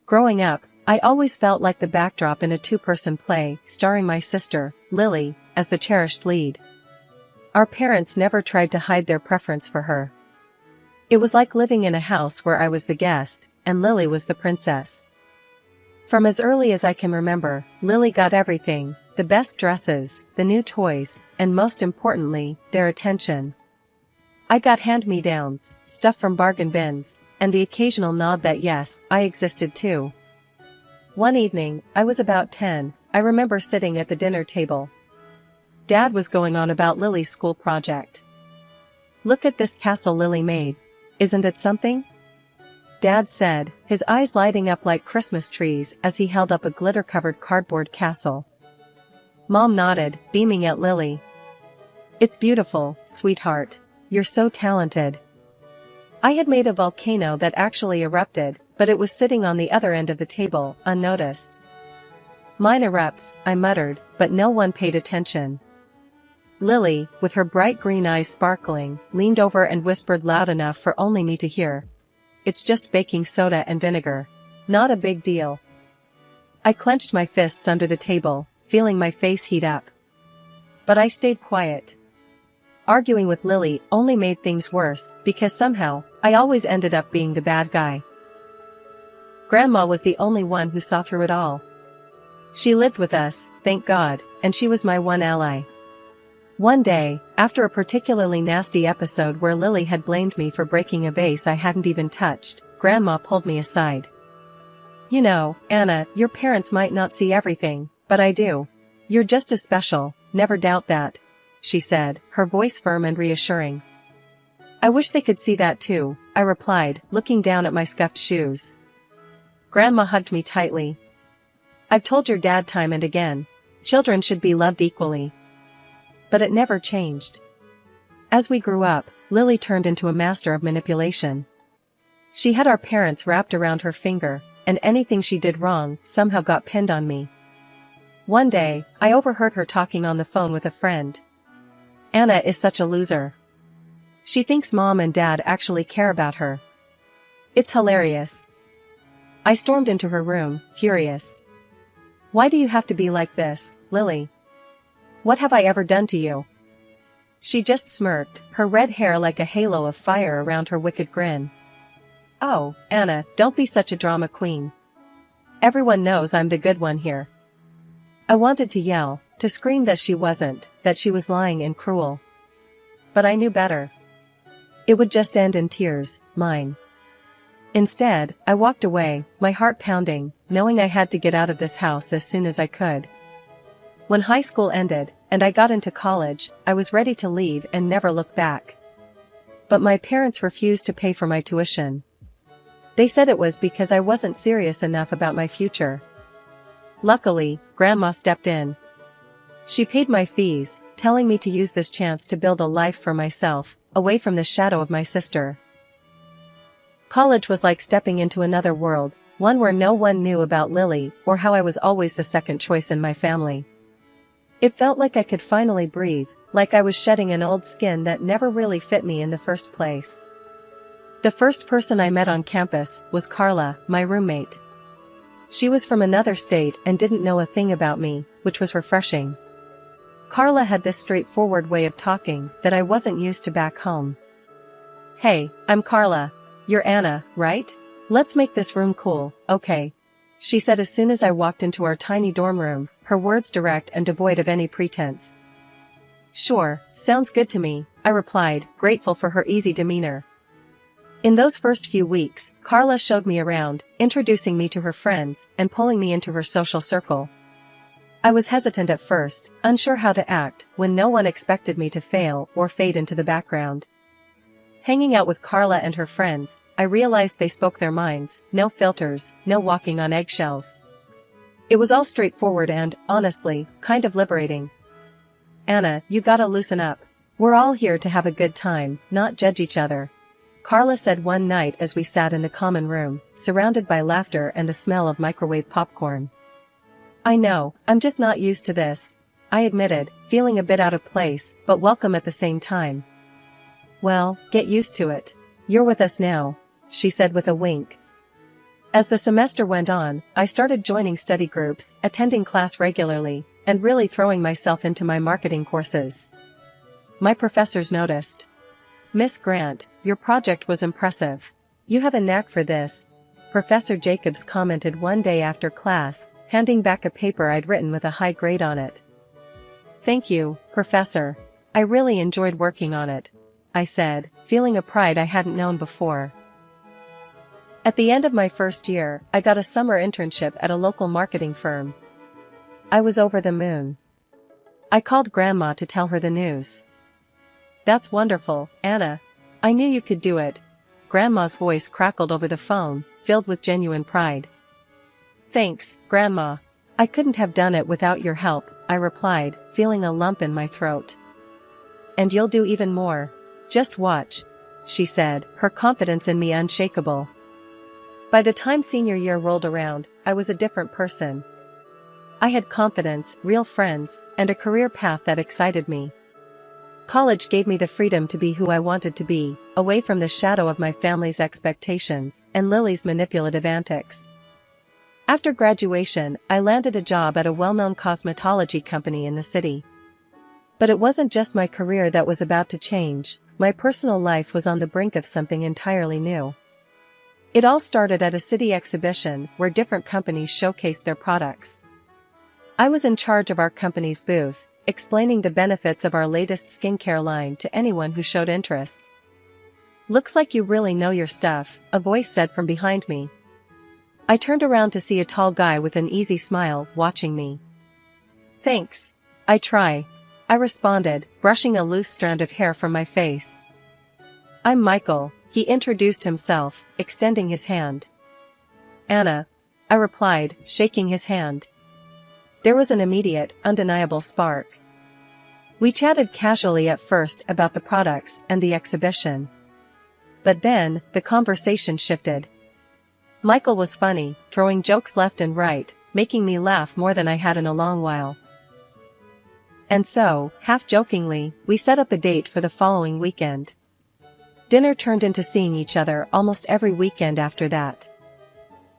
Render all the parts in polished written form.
Growing up, I always felt like the backdrop in a two-person play, starring my sister, Lily, as the cherished lead. Our parents never tried to hide their preference for her. It was like living in a house where I was the guest, and Lily was the princess. From as early as I can remember, Lily got everything, the best dresses, the new toys, and most importantly, their attention. I got hand-me-downs, stuff from bargain bins, and the occasional nod that yes, I existed too. One evening, I was about 10, I remember sitting at the dinner table. Dad was going on about Lily's school project. "Look at this castle Lily made. Isn't it something?" Dad said, his eyes lighting up like Christmas trees as he held up a glitter-covered cardboard castle. Mom nodded, beaming at Lily. "It's beautiful, sweetheart. You're so talented." I had made a volcano that actually erupted, but it was sitting on the other end of the table, unnoticed. "Mine erupts," I muttered, but no one paid attention. Lily, with her bright green eyes sparkling, leaned over and whispered loud enough for only me to hear. "It's just baking soda and vinegar. Not a big deal." I clenched my fists under the table, feeling my face heat up. But I stayed quiet. Arguing with Lily only made things worse, because somehow, I always ended up being the bad guy. Grandma was the only one who saw through it all. She lived with us, thank God, and she was my one ally. One day, after a particularly nasty episode where Lily had blamed me for breaking a vase I hadn't even touched, Grandma pulled me aside. "You know, Anna, your parents might not see everything, but I do. You're just as special, never doubt that," she said, her voice firm and reassuring. "I wish they could see that too," I replied, looking down at my scuffed shoes. Grandma hugged me tightly. "I've told your dad time and again. Children should be loved equally." But it never changed. As we grew up, Lily turned into a master of manipulation. She had our parents wrapped around her finger, and anything she did wrong somehow got pinned on me. One day, I overheard her talking on the phone with a friend. "Anna is such a loser. She thinks Mom and Dad actually care about her. It's hilarious." I stormed into her room, furious. "Why do you have to be like this, Lily? What have I ever done to you?" She just smirked, her red hair like a halo of fire around her wicked grin. "Oh, Anna, don't be such a drama queen. Everyone knows I'm the good one here." I wanted to yell, to scream that she wasn't, that she was lying and cruel. But I knew better. It would just end in tears, mine. Instead, I walked away, my heart pounding, knowing I had to get out of this house as soon as I could. When high school ended, and I got into college, I was ready to leave and never look back. But my parents refused to pay for my tuition. They said it was because I wasn't serious enough about my future. Luckily, Grandma stepped in. She paid my fees, telling me to use this chance to build a life for myself, away from the shadow of my sister. College was like stepping into another world, one where no one knew about Lily or how I was always the second choice in my family. It felt like I could finally breathe, like I was shedding an old skin that never really fit me in the first place. The first person I met on campus was Carla, my roommate. She was from another state and didn't know a thing about me, which was refreshing. Carla had this straightforward way of talking that I wasn't used to back home. "Hey, I'm Carla. You're Anna, right? Let's make this room cool, okay?" she said as soon as I walked into our tiny dorm room, her words direct and devoid of any pretense. "Sure, sounds good to me," I replied, grateful for her easy demeanor. In those first few weeks, Carla showed me around, introducing me to her friends and pulling me into her social circle. I was hesitant at first, unsure how to act when no one expected me to fail or fade into the background. Hanging out with Carla and her friends, I realized they spoke their minds, no filters, no walking on eggshells. It was all straightforward and, honestly, kind of liberating. "Anna, you gotta loosen up. We're all here to have a good time, not judge each other," Carla said one night as we sat in the common room, surrounded by laughter and the smell of microwave popcorn. "I know, I'm just not used to this," I admitted, feeling a bit out of place, but welcome at the same time. "Well, get used to it. You're with us now," she said with a wink. As the semester went on, I started joining study groups, attending class regularly, and really throwing myself into my marketing courses. My professors noticed. "Miss Grant, your project was impressive. You have a knack for this," Professor Jacobs commented one day after class, handing back a paper I'd written with a high grade on it. "Thank you, Professor. I really enjoyed working on it," I said, feeling a pride I hadn't known before. At the end of my first year, I got a summer internship at a local marketing firm. I was over the moon. I called Grandma to tell her the news. "That's wonderful, Anna. I knew you could do it." Grandma's voice crackled over the phone, filled with genuine pride. "Thanks, Grandma. I couldn't have done it without your help," I replied, feeling a lump in my throat. "And you'll do even more. Just watch," she said, her confidence in me unshakable. By the time senior year rolled around, I was a different person. I had confidence, real friends, and a career path that excited me. College gave me the freedom to be who I wanted to be, away from the shadow of my family's expectations and Lily's manipulative antics. After graduation, I landed a job at a well-known cosmetology company in the city. But it wasn't just my career that was about to change, my personal life was on the brink of something entirely new. It all started at a city exhibition where different companies showcased their products. I was in charge of our company's booth, explaining the benefits of our latest skincare line to anyone who showed interest. "Looks like you really know your stuff," a voice said from behind me. I turned around to see a tall guy with an easy smile watching me. "Thanks. I try," I responded, brushing a loose strand of hair from my face. "I'm Michael," he introduced himself, extending his hand. "Anna," I replied, shaking his hand. There was an immediate, undeniable spark. We chatted casually at first about the products and the exhibition. But then, the conversation shifted. Michael was funny, throwing jokes left and right, making me laugh more than I had in a long while. And so, half-jokingly, we set up a date for the following weekend. Dinner turned into seeing each other almost every weekend after that.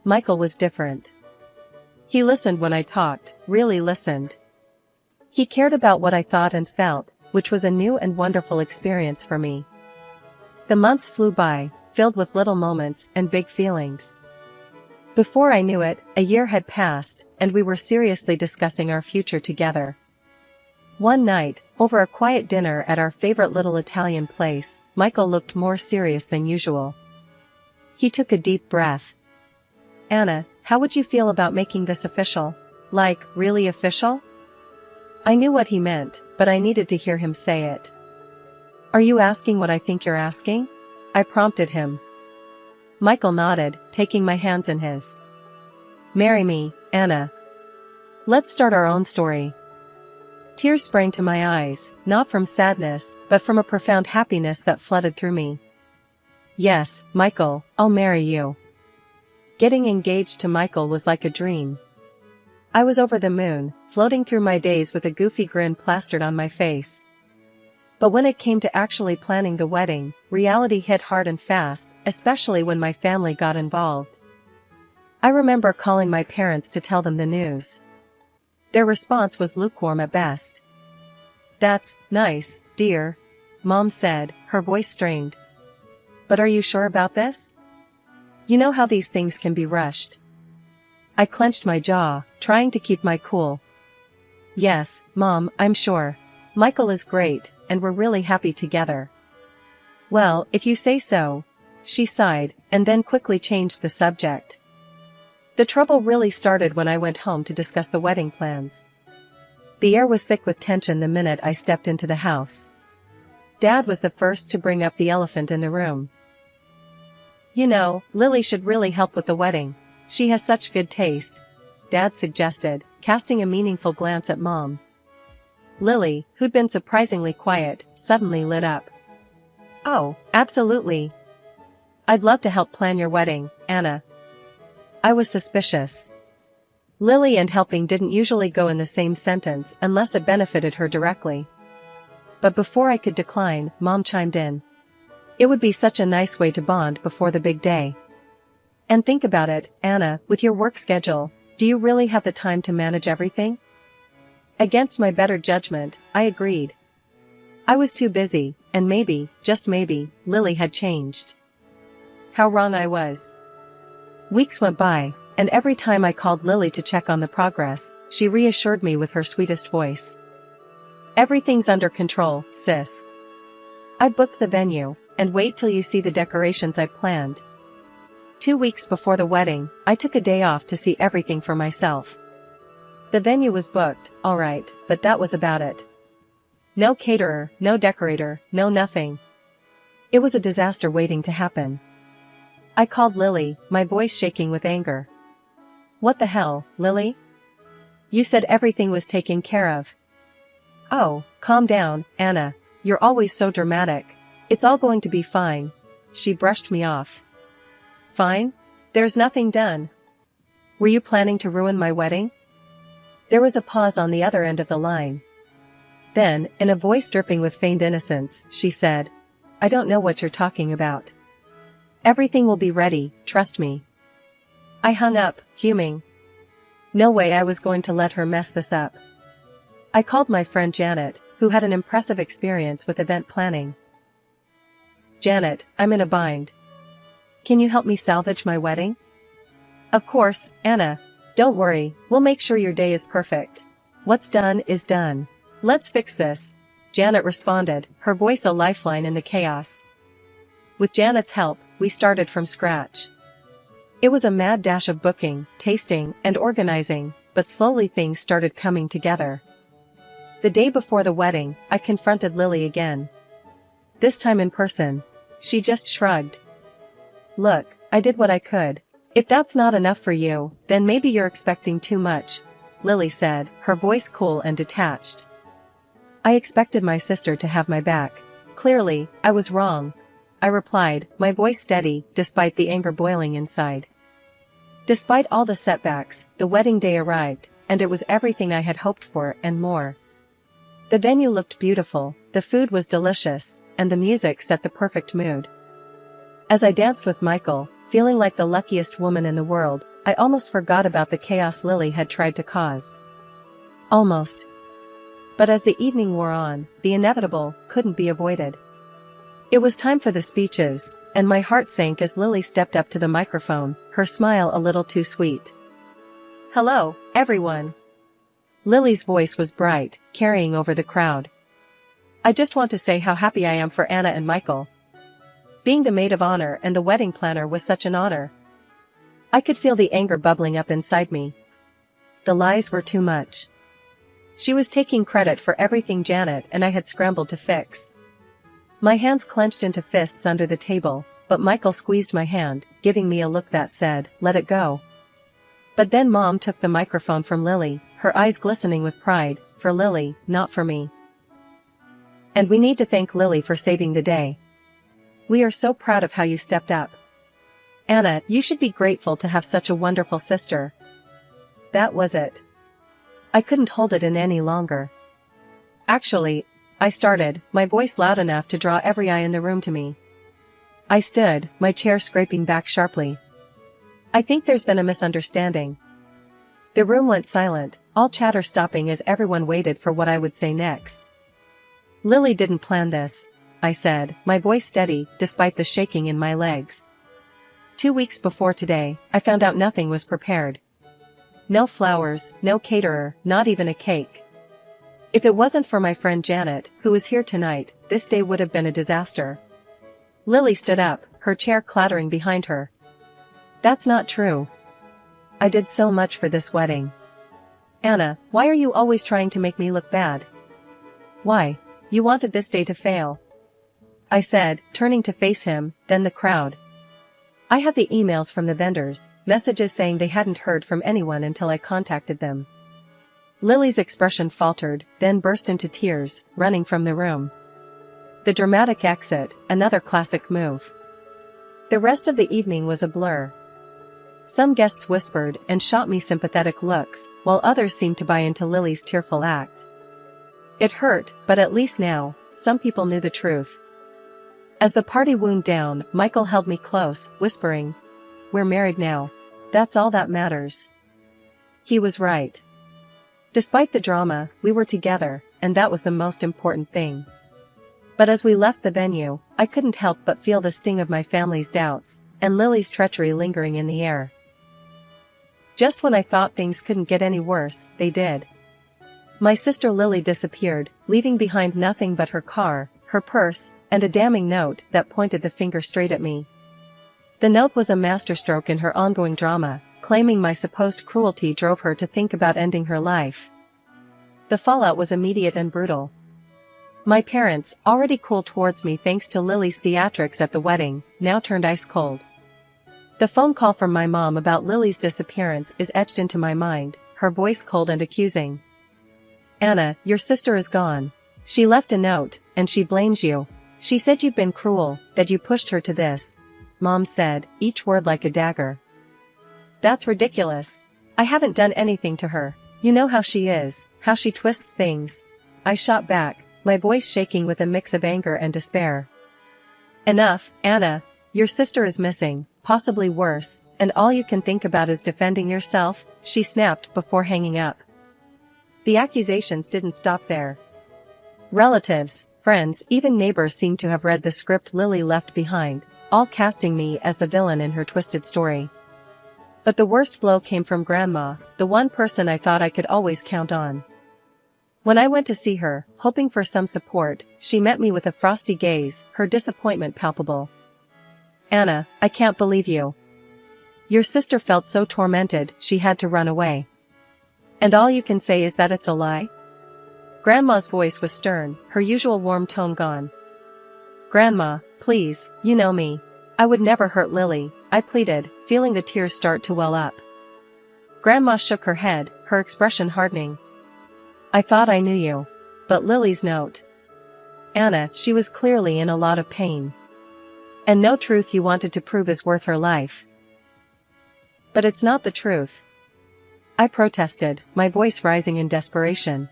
Michael was different. He listened when I talked, really listened. He cared about what I thought and felt, which was a new and wonderful experience for me. The months flew by, filled with little moments and big feelings. Before I knew it, a year had passed, and we were seriously discussing our future together. One night, over a quiet dinner at our favorite little Italian place, Michael looked more serious than usual. He took a deep breath. "Anna, how would you feel about making this official? Like, really official?" I knew what he meant, but I needed to hear him say it. "Are you asking what I think you're asking?" I prompted him. Michael nodded, taking my hands in his. "Marry me, Anna. Let's start our own story." Tears sprang to my eyes, not from sadness, but from a profound happiness that flooded through me. "Yes, Michael, I'll marry you." Getting engaged to Michael was like a dream. I was over the moon, floating through my days with a goofy grin plastered on my face. But when it came to actually planning the wedding, reality hit hard and fast, especially when my family got involved. I remember calling my parents to tell them the news. Their response was lukewarm at best. "That's nice, dear," Mom said, her voice strained. "But are you sure about this? You know how these things can be rushed." I clenched my jaw, trying to keep my cool. "Yes, Mom, I'm sure. Michael is great, and we're really happy together." "Well, if you say so," she sighed, and then quickly changed the subject. The trouble really started when I went home to discuss the wedding plans. The air was thick with tension the minute I stepped into the house. Dad was the first to bring up the elephant in the room. "You know, Lily should really help with the wedding. She has such good taste," Dad suggested, casting a meaningful glance at Mom. Lily, who'd been surprisingly quiet, suddenly lit up. "Oh, absolutely. I'd love to help plan your wedding, Anna." I was suspicious. Lily and helping didn't usually go in the same sentence unless it benefited her directly. But before I could decline, Mom chimed in. "It would be such a nice way to bond before the big day." And think about it, Anna, with your work schedule, do you really have the time to manage everything? Against my better judgment, I agreed. I was too busy, and maybe, just maybe, Lily had changed. How wrong I was. Weeks went by, and every time I called Lily to check on the progress, she reassured me with her sweetest voice. Everything's under control, sis. I booked the venue, and wait till you see the decorations I planned. 2 weeks before the wedding, I took a day off to see everything for myself. The venue was booked, alright, but that was about it. No caterer, no decorator, no nothing. It was a disaster waiting to happen. I called Lily, my voice shaking with anger. What the hell, Lily? You said everything was taken care of. Oh, calm down, Anna, you're always so dramatic. It's all going to be fine. She brushed me off. Fine? There's nothing done. Were you planning to ruin my wedding? There was a pause on the other end of the line. Then, in a voice dripping with feigned innocence, she said, I don't know what you're talking about. Everything will be ready, trust me. I hung up, fuming. No way I was going to let her mess this up. I called my friend Janet, who had an impressive experience with event planning. Janet, I'm in a bind. Can you help me salvage my wedding? Of course, Anna. Don't worry, we'll make sure your day is perfect. What's done is done. Let's fix this, Janet responded, her voice a lifeline in the chaos. With Janet's help, we started from scratch. It was a mad dash of booking, tasting, and organizing, but slowly things started coming together. The day before the wedding, I confronted Lily again. This time in person. She just shrugged. Look, I did what I could. If that's not enough for you, then maybe you're expecting too much, Lily said, her voice cool and detached. I expected my sister to have my back. Clearly, I was wrong. I replied, my voice steady, despite the anger boiling inside. Despite all the setbacks, the wedding day arrived, and it was everything I had hoped for and more. The venue looked beautiful, the food was delicious, and the music set the perfect mood. As I danced with Michael, feeling like the luckiest woman in the world, I almost forgot about the chaos Lily had tried to cause. Almost. But as the evening wore on, the inevitable couldn't be avoided. It was time for the speeches, and my heart sank as Lily stepped up to the microphone, her smile a little too sweet. Hello, everyone. Lily's voice was bright, carrying over the crowd. I just want to say how happy I am for Anna and Michael. Being the maid of honor and the wedding planner was such an honor. I could feel the anger bubbling up inside me. The lies were too much. She was taking credit for everything Janet and I had scrambled to fix. My hands clenched into fists under the table, but Michael squeezed my hand, giving me a look that said, let it go. But then Mom took the microphone from Lily, her eyes glistening with pride, for Lily, not for me. And we need to thank Lily for saving the day. We are so proud of how you stepped up. Anna, you should be grateful to have such a wonderful sister. That was it. I couldn't hold it in any longer. Actually, I started, my voice loud enough to draw every eye in the room to me. I stood, my chair scraping back sharply. I think there's been a misunderstanding. The room went silent, all chatter stopping as everyone waited for what I would say next. Lily didn't plan this, I said, my voice steady, despite the shaking in my legs. 2 weeks before today, I found out nothing was prepared. No flowers, no caterer, not even a cake. If it wasn't for my friend Janet, who was here tonight, this day would have been a disaster. Lily stood up, her chair clattering behind her. That's not true. I did so much for this wedding. Anna, why are you always trying to make me look bad? Why? You wanted this day to fail. I said, turning to face him, then the crowd. I have the emails from the vendors, messages saying they hadn't heard from anyone until I contacted them. Lily's expression faltered, then burst into tears, running from the room. The dramatic exit, another classic move. The rest of the evening was a blur. Some guests whispered and shot me sympathetic looks, while others seemed to buy into Lily's tearful act. It hurt, but at least now, some people knew the truth. As the party wound down, Michael held me close, whispering, we're married now. That's all that matters." He was right. Despite the drama, we were together, and that was the most important thing. But as we left the venue, I couldn't help but feel the sting of my family's doubts, and Lily's treachery lingering in the air. Just when I thought things couldn't get any worse, they did. My sister Lily disappeared, leaving behind nothing but her car, her purse, and a damning note that pointed the finger straight at me. The note was a masterstroke in her ongoing drama, claiming my supposed cruelty drove her to think about ending her life. The fallout was immediate and brutal. My parents, already cool towards me thanks to Lily's theatrics at the wedding, now turned ice cold. The phone call from my mom about Lily's disappearance is etched into my mind, her voice cold and accusing. "Anna, your sister is gone. She left a note, and she blames you. She said you've been cruel, that you pushed her to this," Mom said, each word like a dagger. "That's ridiculous. I haven't done anything to her. You know how she is, how she twists things," I shot back, my voice shaking with a mix of anger and despair. "Enough, Anna. Your sister is missing, possibly worse, and all you can think about is defending yourself," she snapped before hanging up. The accusations didn't stop there. Relatives, friends, even neighbors seemed to have read the script Lily left behind, all casting me as the villain in her twisted story. But the worst blow came from Grandma, the one person I thought I could always count on. When I went to see her, hoping for some support, she met me with a frosty gaze, her disappointment palpable. "Anna, I can't believe you. Your sister felt so tormented, she had to run away. And all you can say is that it's a lie?" Grandma's voice was stern, her usual warm tone gone. "Grandma, please, you know me. I would never hurt Lily," I pleaded, feeling the tears start to well up. Grandma shook her head, her expression hardening. "I thought I knew you. But Lily's note. Anna, she was clearly in a lot of pain. And no truth you wanted to prove is worth her life." "But it's not the truth," I protested, my voice rising in desperation.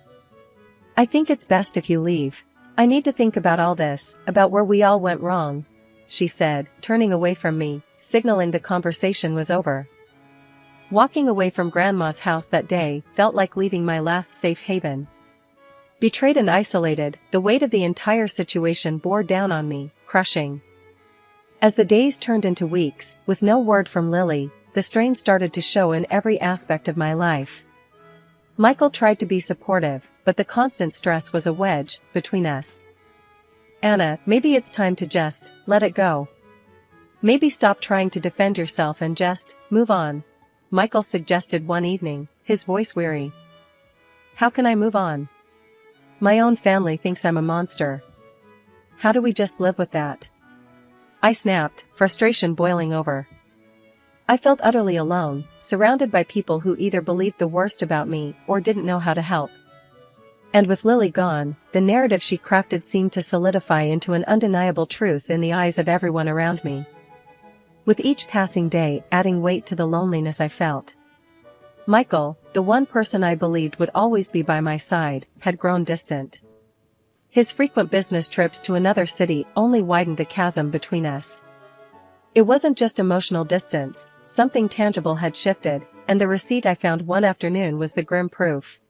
"I think it's best if you leave. I need to think about all this, about where we all went wrong," she said, turning away from me, signaling the conversation was over. Walking away from Grandma's house that day felt like leaving my last safe haven. Betrayed and isolated, the weight of the entire situation bore down on me, crushing. As the days turned into weeks, with no word from Lily, the strain started to show in every aspect of my life. Michael tried to be supportive, but the constant stress was a wedge between us. "Anna, maybe it's time to just let it go. Maybe stop trying to defend yourself and just move on," Michael suggested one evening, his voice weary. "How can I move on? My own family thinks I'm a monster. How do we just live with that?" I snapped, frustration boiling over. I felt utterly alone, surrounded by people who either believed the worst about me or didn't know how to help. And with Lily gone, the narrative she crafted seemed to solidify into an undeniable truth in the eyes of everyone around me. With each passing day adding weight to the loneliness I felt. Michael, the one person I believed would always be by my side, had grown distant. His frequent business trips to another city only widened the chasm between us. It wasn't just emotional distance, something tangible had shifted, and the receipt I found one afternoon was the grim proof.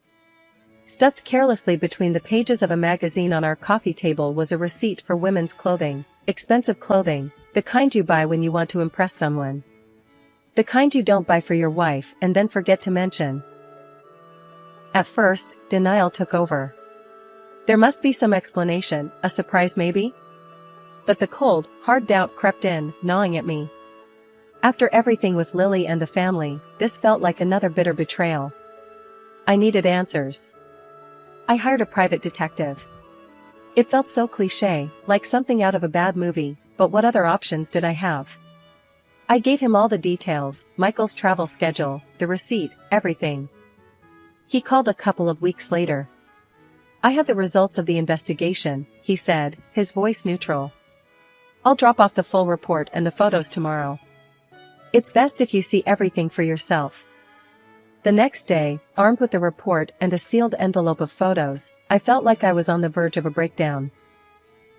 Stuffed carelessly between the pages of a magazine on our coffee table was a receipt for women's clothing, expensive clothing, the kind you buy when you want to impress someone. The kind you don't buy for your wife and then forget to mention. At first, denial took over. There must be some explanation, a surprise maybe? But the cold, hard doubt crept in, gnawing at me. After everything with Lily and the family, this felt like another bitter betrayal. I needed answers. I hired a private detective. It felt so cliché, like something out of a bad movie, but what other options did I have? I gave him all the details, Michael's travel schedule, the receipt, everything. He called a couple of weeks later. "I have the results of the investigation," he said, his voice neutral. "I'll drop off the full report and the photos tomorrow. It's best if you see everything for yourself." The next day, armed with the report and a sealed envelope of photos, I felt like I was on the verge of a breakdown.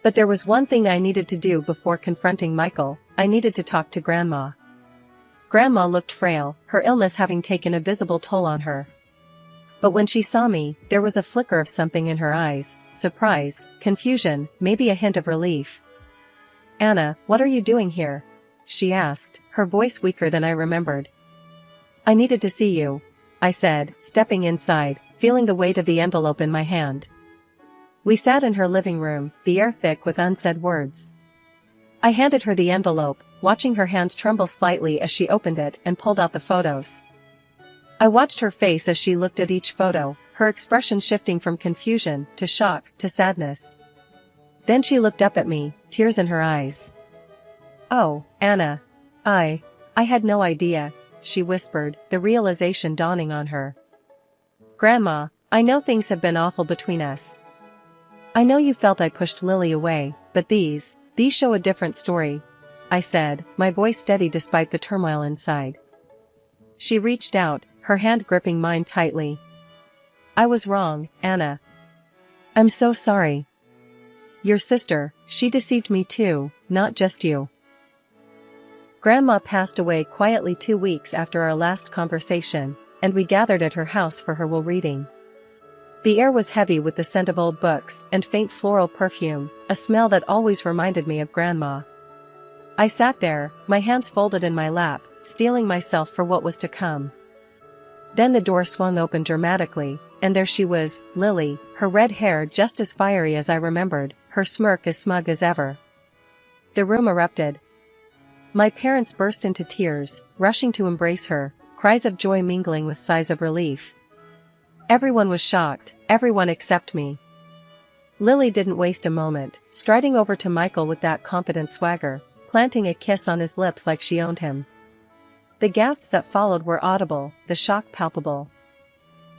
But there was one thing I needed to do before confronting Michael. I needed to talk to Grandma. Grandma looked frail, her illness having taken a visible toll on her. But when she saw me, there was a flicker of something in her eyes, surprise, confusion, maybe a hint of relief. "Anna, what are you doing here?" she asked, her voice weaker than I remembered. "I needed to see you," I said, stepping inside, feeling the weight of the envelope in my hand. We sat in her living room, the air thick with unsaid words. I handed her the envelope, watching her hands tremble slightly as she opened it and pulled out the photos. I watched her face as she looked at each photo, her expression shifting from confusion to shock to sadness. Then she looked up at me, tears in her eyes. "Oh, Anna. I had no idea," she whispered, the realization dawning on her. "Grandma, I know things have been awful between us. I know you felt I pushed Lily away, but these show a different story," I said, my voice steady despite the turmoil inside. She reached out, her hand gripping mine tightly. "I was wrong, Anna. I'm so sorry. Your sister, she deceived me too, not just you." Grandma passed away quietly 2 weeks after our last conversation, and we gathered at her house for her will reading. The air was heavy with the scent of old books and faint floral perfume, a smell that always reminded me of Grandma. I sat there, my hands folded in my lap, steeling myself for what was to come. Then the door swung open dramatically, and there she was, Lily, her red hair just as fiery as I remembered, her smirk as smug as ever. The room erupted. My parents burst into tears, rushing to embrace her, cries of joy mingling with sighs of relief. Everyone was shocked, everyone except me. Lily didn't waste a moment, striding over to Michael with that confident swagger, planting a kiss on his lips like she owned him. The gasps that followed were audible, the shock palpable.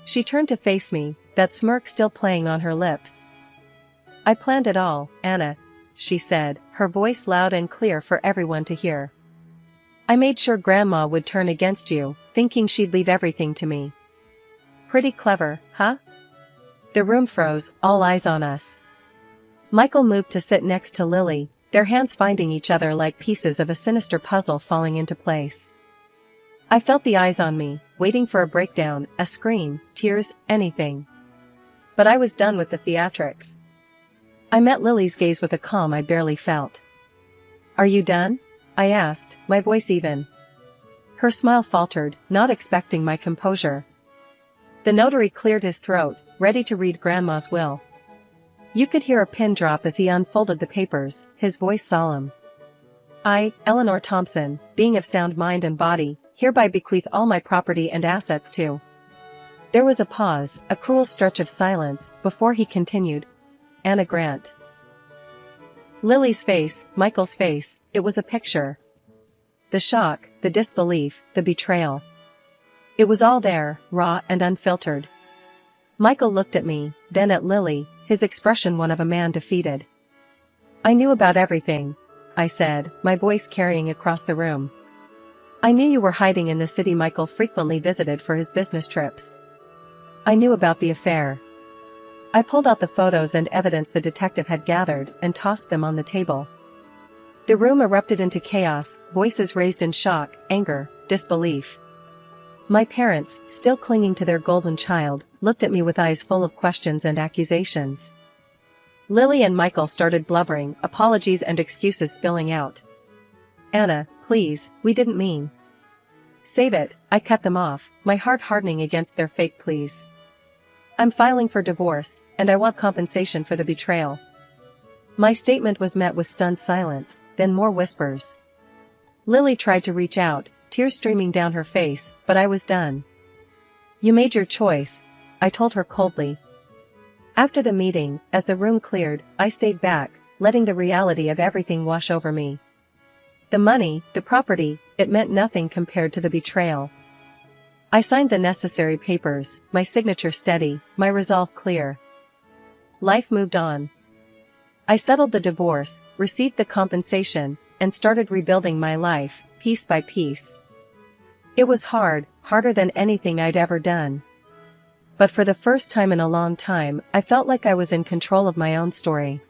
She turned to face me, that smirk still playing on her lips. "I planned it all, Anna," she said, her voice loud and clear for everyone to hear. "I made sure Grandma would turn against you, thinking she'd leave everything to me." "Pretty clever, huh?" The room froze, all eyes on us. Michael moved to sit next to Lily, their hands finding each other like pieces of a sinister puzzle falling into place. I felt the eyes on me, waiting for a breakdown, a scream, tears, anything. But I was done with the theatrics. I met Lily's gaze with a calm I barely felt. "Are you done?" I asked, my voice even. Her smile faltered, not expecting my composure. The notary cleared his throat, ready to read Grandma's will. You could hear a pin drop as he unfolded the papers, his voice solemn. "I, Eleanor Thompson, being of sound mind and body, hereby bequeath all my property and assets to..." There was a pause, a cruel stretch of silence, before he continued. "Anna Grant." Lily's face, Michael's face, it was a picture. The shock, the disbelief, the betrayal. It was all there, raw and unfiltered. Michael looked at me, then at Lily, his expression one of a man defeated. "I knew about everything," I said, my voice carrying across the room. "I knew you were hiding in the city Michael frequently visited for his business trips. I knew about the affair." I pulled out the photos and evidence the detective had gathered and tossed them on the table. The room erupted into chaos, voices raised in shock, anger, disbelief. My parents, still clinging to their golden child, looked at me with eyes full of questions and accusations. Lily and Michael started blubbering, apologies and excuses spilling out. "Anna, please, we didn't mean..." "Save it," I cut them off, my heart hardening against their fake pleas. "I'm filing for divorce, and I want compensation for the betrayal." My statement was met with stunned silence, then more whispers. Lily tried to reach out, tears streaming down her face, but I was done. "You made your choice," I told her coldly. After the meeting, as the room cleared, I stayed back, letting the reality of everything wash over me. The money, the property, it meant nothing compared to the betrayal. I signed the necessary papers, my signature steady, my resolve clear. Life moved on. I settled the divorce, received the compensation, and started rebuilding my life, piece by piece. It was hard, harder than anything I'd ever done. But for the first time in a long time, I felt like I was in control of my own story.